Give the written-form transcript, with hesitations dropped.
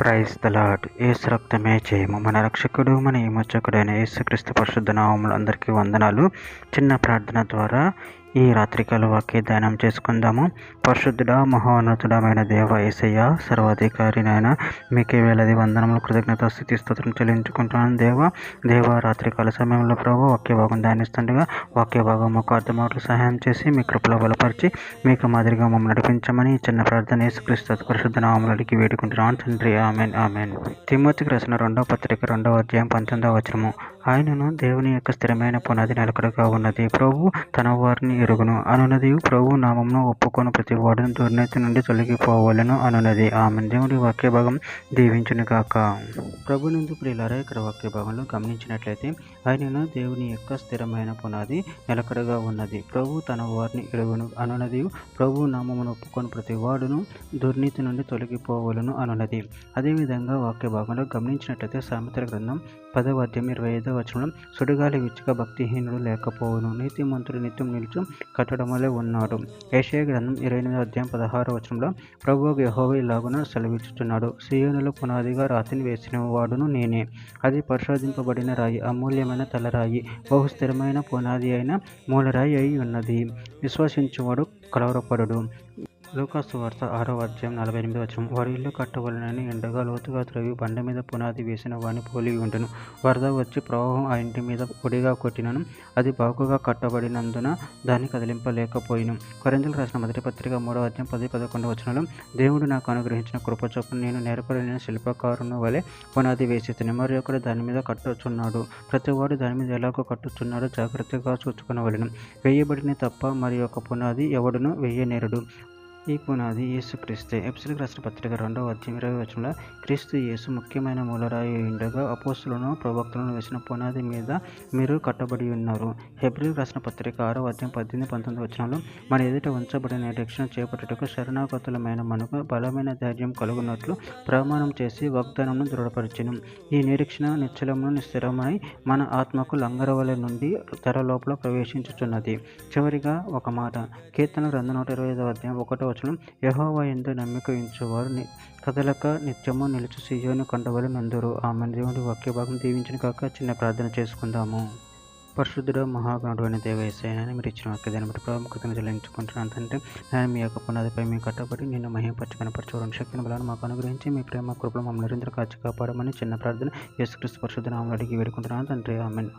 Praise the lord. యేసు రక్తమే జయము. మన రక్షకుడు మన విమోచకుడైన యేసుక్రీస్తు పరిశుద్ధ నామములో అందరికీ వందనాలు. చిన్న ప్రార్థన ద్వారా ఈ రాత్రికాల వాక్య ధ్యానం చేసుకుందాము. పరిశుద్ధుడా మహోన్నతుడమైన దేవ యేసయ్య సర్వాధికారినైనా మీకే వేలది వందనములు కృతజ్ఞత స్థుతి స్తోత్రం చెల్లించుకుంటున్నాను. దేవ రాత్రికాల సమయంలో ప్రభు వాక్య భాగం ధ్యానిస్తుండగా వాక్య భాగం ఒక అర్థమాటలు సహాయం చేసి మీ కృపలో బలపరిచి మీకు మాదిరిగా మమ్మల్ని నడిపించమని చిన్న ప్రార్థన యేసుక్రీస్తు పరిశుద్ధ నామములో అడిగి వేడుకుంటున్నాను తండ్రి. Amen amen. తిమోతికి రాసిన 2వ పత్రిక 2వ అధ్యాయం 19వ వచనము. ఆయనను దేవుని యొక్క స్థిరమైన పునాది నిలకడగా ఉన్నది, ప్రభు తన వారిని ఎరుగును అనున్నది, ప్రభు నామమును ఒప్పుకొని ప్రతి వాడును దుర్నీతి నుండి తొలగిపోవాలను అనున్నది. ఆమెన్. దేవుడి వాక్య భాగం దీవించును గాక. ప్రభు నందు ప్రియులారా, ఇక్కడ వాక్య భాగంలో గమనించినట్లయితే ఆయనను దేవుని యొక్క స్థిరమైన పునాది నిలకడగా ఉన్నది, ప్రభు తన వారిని ఎరుగును అనున్నది, ప్రభు నామమును ఒప్పుకొని ప్రతి వాడును దుర్నీతి నుండి తొలగిపోవాలను అనున్నది. అదేవిధంగా వాక్య భాగంలో గమనించినట్లయితే సామెతల గ్రంథం 10వ అధ్యాయం 25వ వచనంలో సుడిగాలి విచ్చక భక్తిహీనుడు లేకపోవును, నీతిమంతుడు నిత్యం నిలుచు కట్టడములే ఉన్నాడు. యెషయా గ్రంథం 28వ అధ్యాయం 16వ వచనంలో ప్రభువు యెహోవా ఇలాగున సెలవిచ్చుచున్నాడు, సీయోనులో పునాదిగా రాతిని వేసిన వాడును నేనే, అది పరిశోధింపబడిన రాయి, అమూల్యమైన తలరాయి, బహు స్థిరమైన పునాది అయిన మూలరాయి అయి ఉన్నది, విశ్వసించువాడు కలవరపడడు. లూకాసు వార్త 6వ అధ్యాయం 48వ వచనం. వారి ఇల్లు కట్టవలనని ఎండగా లోతుగా త్రవ్వి బండ మీద పునాది వేసిన వాడిని పోలి ఉండును. వరద వచ్చి ప్రవాహం ఆ ఇంటి మీద పొడిగా కొట్టినను, అది బాగుగా కట్టబడినందున దాన్ని కదిలింపలేకపోయిను. కొరింథీయులకు రాసిన మొదటి పత్రిక 3వ అధ్యాయం 10-11 వచనాలు. దేవుడు నాకు అనుగ్రహించిన కృప చొప్పున నేను నేర్పలేని శిల్పకారుని వలె పునాది వేసి మరి ఒకడు దాని మీద కట్టుచున్నాడు. ప్రతివాడు దాని మీద ఎలాగో కట్టుచున్నాడో జాగ్రత్తగా చూచుకొనవలెను. వేయబడిన తప్ప మరి ఒక పునాది ఎవడును వేయనేరడు. ఈ పునాది యేసుక్రీస్తే. ఎఫెసీయులకు రాసిన పత్రిక 2వ అధ్యాయం 20వ వచనంలో క్రీస్తు యేసు ముఖ్యమైన మూలరాయి ఉండగా అపోస్తలులను ప్రవక్తలను వేసిన పునాది మీద మీరు కట్టబడి ఉన్నారు. హెబ్రీయులకు రాసిన పత్రిక 6వ అధ్యాయం 18-19 వచనంలో మన ఎదుట ఉంచబడిన నిరీక్షణ చేపట్టుటకు శరణాగతులమైన మనకు బలమైన ధైర్యం కలుగునట్లు ప్రమాణం చేసి వాగ్దానమును దృఢపరిచెను. ఈ నిరీక్షణ నిశ్చలమును స్థిరమై మన ఆత్మకు లంగరవలె నుండి తెర లోపల ప్రవేశించుచున్నది. చివరిగా ఒక మాట, కీర్తన గ్రంథం 125వ అధ్యాయం 1వ వచనం. యెహోవా యందు నమ్మిక ఉంచువారు కదలక నిత్యము నిలుచు సీయోను కొండవలె నందురు. ఆమెన్. దేవుడి వాక్య భాగం దీవించును కాక. చిన్న ప్రార్థన చేసుకుందాము. పరిశుద్ధుడు మహాగణుడు అయిన దేవ యేసయ్య, మీరు ఇచ్చిన వాక్యాన్ని బట్టి ప్రాముఖ్యతను చెల్లించుకుంటున్నాను తండ్రి. నేను మీ యొక్క పునాదిపై మీ కట్టబడి నిన్ను మహిమపరచి కనపరచవడం శక్తిని బలాన్ని మాకు అనుగ్రహించి మీ ప్రేమ కృపలో మమ్మల్ని నిరంతరం కాచి కాపాడమని చిన్న ప్రార్థన యేసుక్రీస్తు పరిశుద్ధ నామములో అడిగి వేడుకుంటున్నాను తండ్రి. ఆమెన్.